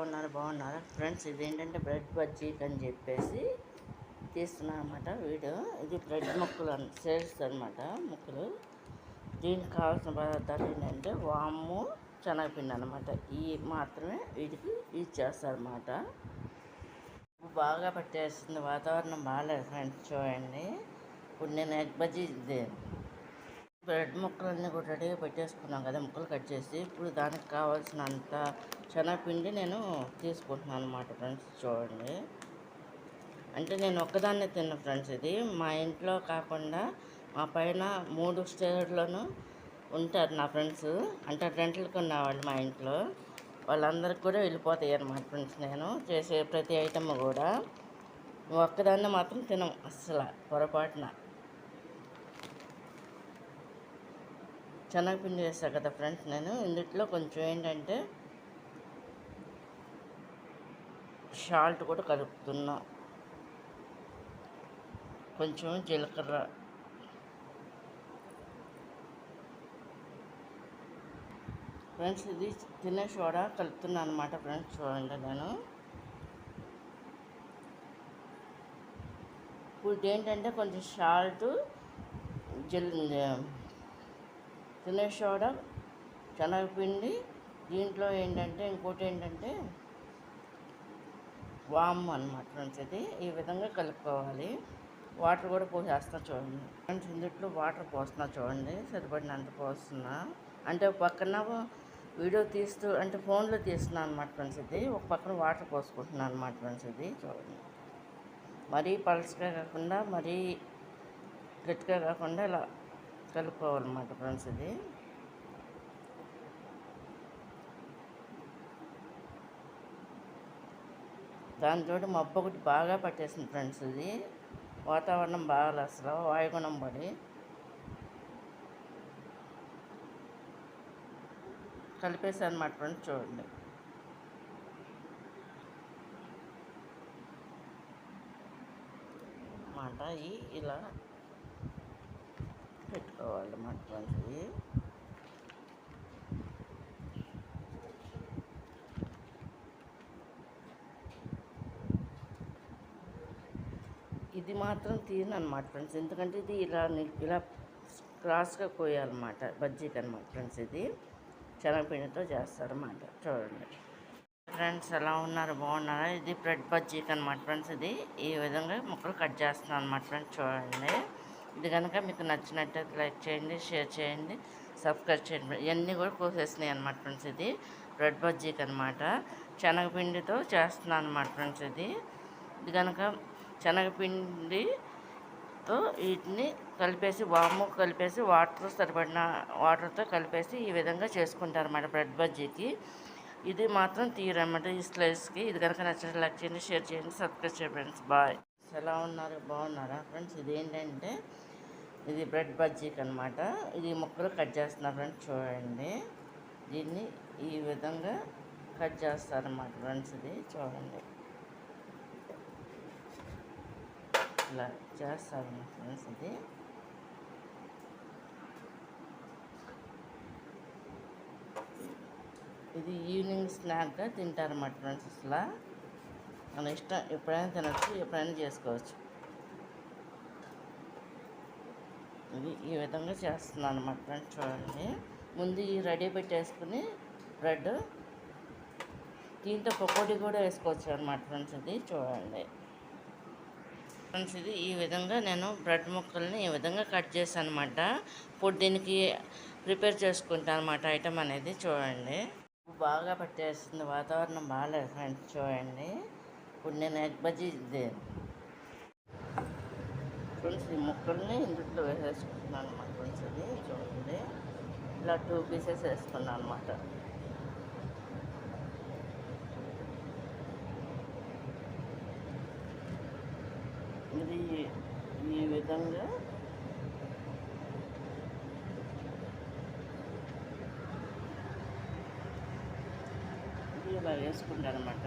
ఉన్నారు? బాగున్నారా ఫ్రెండ్స్? ఇదేంటంటే బ్రెడ్ బజ్జీ అని చెప్పేసి తీస్తున్నాను అనమాట వీడియో. ఇది బ్రెడ్ ముక్కలు సేల్స్ అనమాట ముక్కలు. దీనికి కావాల్సిన పదార్థాలు ఏంటంటే వాము, శనగపిండి అనమాట. ఈ మాత్రమే వీటికి యూజ్ చేస్తారన్నమాట. బాగా పట్టేస్తుంది, వాతావరణం బాగాలేదు ఫ్రెండ్స్. చూడండి, ఇప్పుడు నేను ఎగ్ బజ్జీ బ్రెడ్ ముక్కలన్నీ కూడా రెడీగా పెట్టేసుకున్నాం కదా, ముక్కలు కట్ చేసి. ఇప్పుడు దానికి కావాల్సినంత శనగపిండి నేను తీసుకుంటున్నాను అనమాట ఫ్రెండ్స్. చూడండి, అంటే నేను ఒక్కదాన్నే తిన్నా ఫ్రెండ్స్. ఇది మా ఇంట్లో కాకుండా మా పైన 3 స్టేర్లోనూ ఉంటారు నా ఫ్రెండ్స్, అంటే రెంట్లకు ఉన్నవాళ్ళు మా ఇంట్లో. వాళ్ళందరికీ కూడా వెళ్ళిపోతాయి అన్నమాట ఫ్రెండ్స్. నేను చేసే ప్రతి ఐటమ్ కూడా ఒక్కదాన్నే మాత్రం తినం అస్సలు, పొరపాటున. శనగపిండి వేస్తాను కదా ఫ్రెండ్స్, నేను ఇందులో కొంచెం ఏంటంటే సాల్ట్ కూడా కలుపుతున్నా, కొంచెం జీలకర్ర, ఫ్రెండ్స్. ఇది తినే సోడా కలుపుతున్నాను అనమాట ఫ్రెండ్స్. చూడండి, నేను ఇప్పుడు ఏంటంటే కొంచెం సాల్ట్, తినే సోడా, శనగపిండి, దీంట్లో ఏంటంటే ఇంకోటి ఏంటంటే వాము అనమాట ఫ్రెండ్స్. ఇది ఈ విధంగా కలుపుకోవాలి. వాటర్ కూడా పోసేస్తున్నా చూడండి ఫ్రెండ్స్. ఇందులో వాటర్ పోస్తున్నా చూడండి, సరిపడినంత పోస్తున్నా. అంటే ఒక పక్కన వీడియో తీస్తూ, అంటే ఫోన్లో తీస్తున్నాను అనమాట ఫ్రెండ్స్. ఇది ఒక పక్కన వాటర్ పోసుకుంటున్నాను అనమాట ఫ్రెండ్స్. ఇది చూడండి, మరీ పల్చగా కాకుండా మరీ గట్టిగా కాకుండా ఇలా కలుపుకోవాలన్నమాట ఫ్రెండ్స్. ఇది దాంతో మబ్బు ఒకటి బాగా పట్టేసింది ఫ్రెండ్స్. ఇది వాతావరణం బాగా అసలు వాయుగుణం పడి కలిపేసి అనమాట ఫ్రెండ్స్. చూడండి, అన్నమాట ఇలా పెట్టుకోవాలన్నమాట ఫ్రెండ్స్. ఇది మాత్రం తీయను అనమాట ఫ్రెండ్స్, ఎందుకంటే ఇది ఇలా క్రాస్గా కోయాలన్నమాట బజ్జీకి అనమాట ఫ్రెండ్స్. ఇది శనగపిండితో చేస్తారన్నమాట. చూడండి ఫ్రెండ్స్, ఎలా ఉన్నారు? బాగున్నారా? ఇది బ్రెడ్ బజ్జీకి అనమాట ఫ్రెండ్స్. ఇది ఈ విధంగా ముక్కలు కట్ చేస్తున్నాను అనమాట ఫ్రెండ్స్. చూడండి, ఇది కనుక మీకు నచ్చినట్టయితే లైక్ చేయండి, షేర్ చేయండి, సబ్స్క్రైబ్ చేయండి. ఇవన్నీ కూడా కోసేసినాయి అనమాట ఫ్రెండ్స్. ఇది బ్రెడ్ బజ్జీకి అనమాట, శనగపిండితో చేస్తున్నాను అనమాట ఫ్రెండ్స్. ఇది కనుక శనగపిండితో వీటిని కలిపేసి, వాము కలిపేసి, సరిపడిన వాటర్తో కలిపేసి ఈ విధంగా చేసుకుంటారు అన్నమాట బ్రెడ్ బజ్జీకి. ఇది మాత్రం తీయరన్నమాట ఈ స్లైస్కి. ఇది కనుక నచ్చినట్టు లైక్ చేయండి, షేర్ చేయండి, సబ్స్క్రైబ్ చేయండి ఫ్రెండ్స్. బాయ్. ఎలా ఉన్నారు? బాగున్నారా ఫ్రెండ్స్? ఇది ఏంటంటే ఇది బ్రెడ్ బజ్జీకి అనమాట. ఇది ముక్కలు కట్ చేస్తున్నారు ఫ్రెండ్స్. చూడండి, దీన్ని ఈ విధంగా కట్ చేస్తారన్నమాట ఫ్రెండ్స్. ఇది చూడండి, ఇలా చేస్తారు ఫ్రెండ్స్. ఇది ఈవినింగ్ స్నాక్గా తింటారన్నమాట ఫ్రెండ్స్. అసలు మన ఇష్టం, ఎప్పుడైనా తినచ్చు, ఎప్పుడైనా చేసుకోవచ్చు. ఇది ఈ విధంగా చేస్తున్నాను అన్నమాట ఫ్రెండ్స్. చూడండి, ముందు ఈ రెడీ పెట్టేసుకుని బ్రెడ్, దీంతో పకోడీ కూడా వేసుకోవచ్చు అన్నమాట ఫ్రెండ్స్. ఇది చూడండి ఫ్రెండ్స్, ఇది ఈ విధంగా నేను బ్రెడ్ ముక్కల్ని ఈ విధంగా కట్ చేశాను అనమాట. ఇప్పుడు దీనికి ప్రిపేర్ చేసుకుంటాను అనమాట ఐటమ్ అనేది. చూడండి, బాగా పట్టేస్తుంది, వాతావరణం బాగాలేదు ఫ్రెండ్స్. చూడండి, ఇప్పుడు నేను ఎగ్ బజ్జీ ఫ్రెండ్స్, ఈ ముక్కల్ని ఇందులో వేసేసుకుంటున్నాను అనమాట ఫ్రెండ్స్. ఇది చూడండి, ఇలా 2 పీసెస్ వేసుకున్నాను అనమాట. ఇది ఈ విధంగా ఇలా వేసుకుంటారన్నమాట.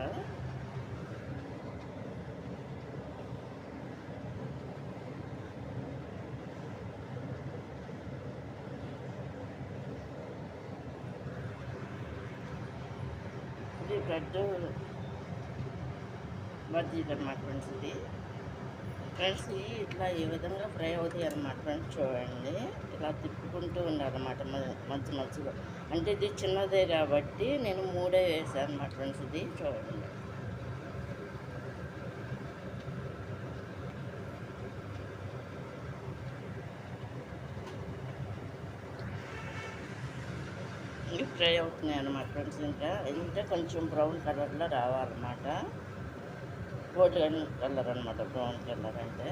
ఇది బ్రెడ్ బజ్జీలు అనమాట ఫ్రెండ్స్. ఇది ఫ్రెండ్స్ ఇట్లా ఈ విధంగా ఫ్రై అవుతాయి అన్నమాట ఫ్రెండ్స్. చూడండి, ఇలా తిప్పుకుంటూ ఉండాలన్నమాట మధ్య మధ్యలో. అంటే ఇది చిన్నదే కాబట్టి నేను 3 వేసాను అన్నమాట ఫ్రెండ్స్. ఇది చూడండి. ఇవి ఫ్రై అవుతున్నాయి అన్నమాట ఫ్రెండ్స్. ఇంకా కొంచెం బ్రౌన్ కలర్లో రావాలన్నమాట. గోల్డెన్ కలర్ అనమాట, బ్రౌన్ కలర్ అంటే.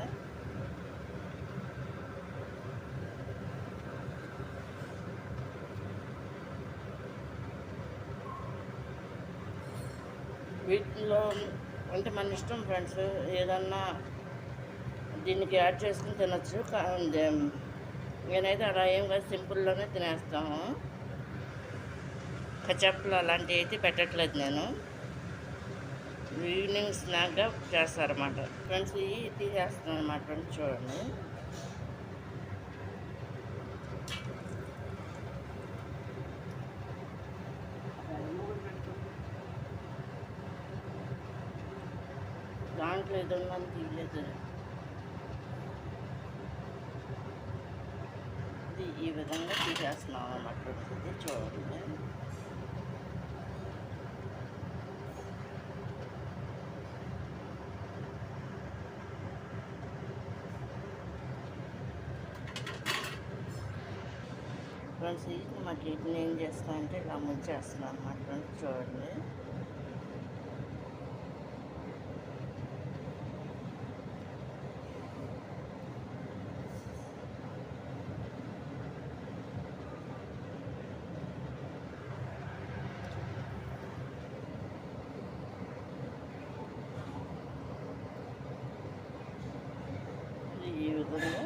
వీటిలో అంటే మన ఇష్టం ఫ్రెండ్స్, ఏదన్నా దీనికి యాడ్ చేసుకుని తినచ్చు. నేనైతే అలా ఏం కాదు, సింపుల్లోనే తినేస్తాము. కచప్లు అలాంటివి అయితే పెట్టట్లేదు నేను. ఈవినింగ్ స్నాక్గా చేస్తారన్నమాట ఫ్రెండ్స్. ఇది చేస్తాను అన్నమాట ఫ్రెండ్స్. చూడండి, దాంట్లో ఏదన్నా తీయలేదు. ఇది ఈ విధంగా తీసేస్తున్నాం అన్నమాట ఫ్రెండ్స్. ఇది చూడండి. ఫ్రెండ్స్ మాకు వీటిని ఏం చేస్తా అంటే ఇలా ముంచేస్తున్నాను అన్నమాట ఫ్రెండ్స్. చూడండి, ఈ విధంగా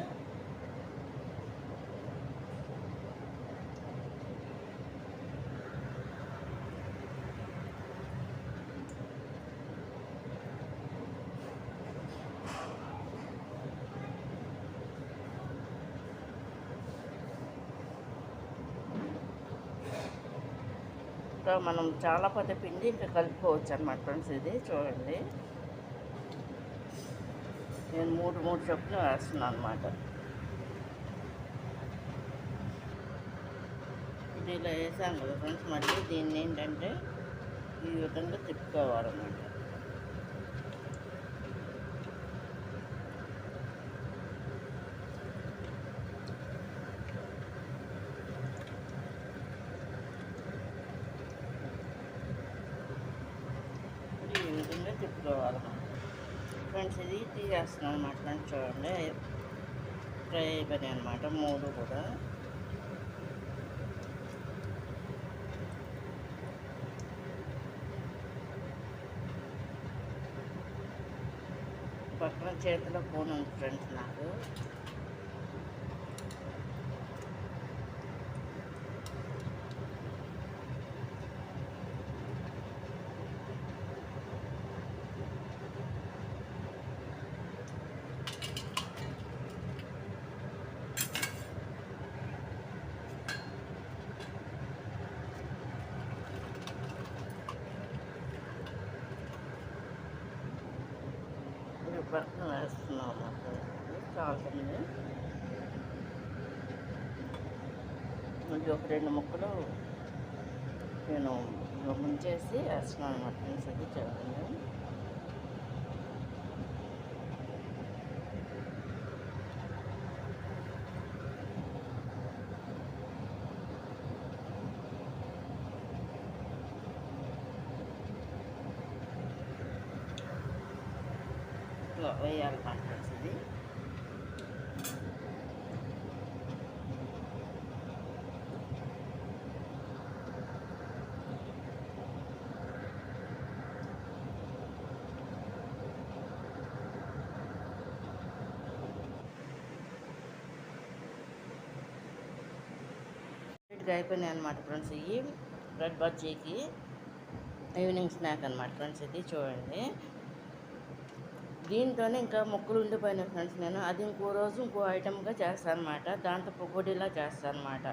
ఇంకా మనం చాలా పెద్ద పిండి ఇంకా కలుపుకోవచ్చు అన్నమాట ఫ్రెండ్స్. ఇది చూడండి, నేను 3 చొప్పున వేస్తున్నాను అన్నమాట. ఇది ఇలా వేసాను కదా ఫ్రెండ్స్. మళ్ళీ దీన్ని ఏంటంటే ఈ విధంగా తిప్పుకోవాలన్నమాట. తిప్పుకోవాలన్నమాట ఫ్రెండ్స్. ఇది తీసేస్తున్నాను అన్నమాట ఫ్రెండ్స్. చూడండి, ఫ్రై అయిపోయినాయి అన్నమాట 3 కూడా. పక్కన చేతిలో ఫోన్ ఉంది ఫ్రెండ్స్ నాకు. పక్కన వేస్తున్నాం అన్నమాట. కావాల్సింది ఇది ఒక 2 ముక్కలు నేను ముంచేసి వేస్తున్నాను అన్నమాట ఫ్రెండ్స్. అది చూడండి, వేయాలన్నమాట ఫ్రెండ్స్. ఇది అయిపోయినాయి అన్నమాట ఫ్రెండ్స్. ఈ బ్రెడ్ బజ్జీకి ఈవినింగ్ స్నాక్ అన్నమాట ఫ్రెండ్స్. ఇది చూడండి, దీంతోనే ఇంకా ముక్కలు ఉండిపోయినాయి ఫ్రెండ్స్. నేను అది ఇంకో రోజు ఇంకో ఐటమ్గా చేస్తాను అన్నమాట. దాంతో పకోడీలా చేస్తాను అన్నమాట.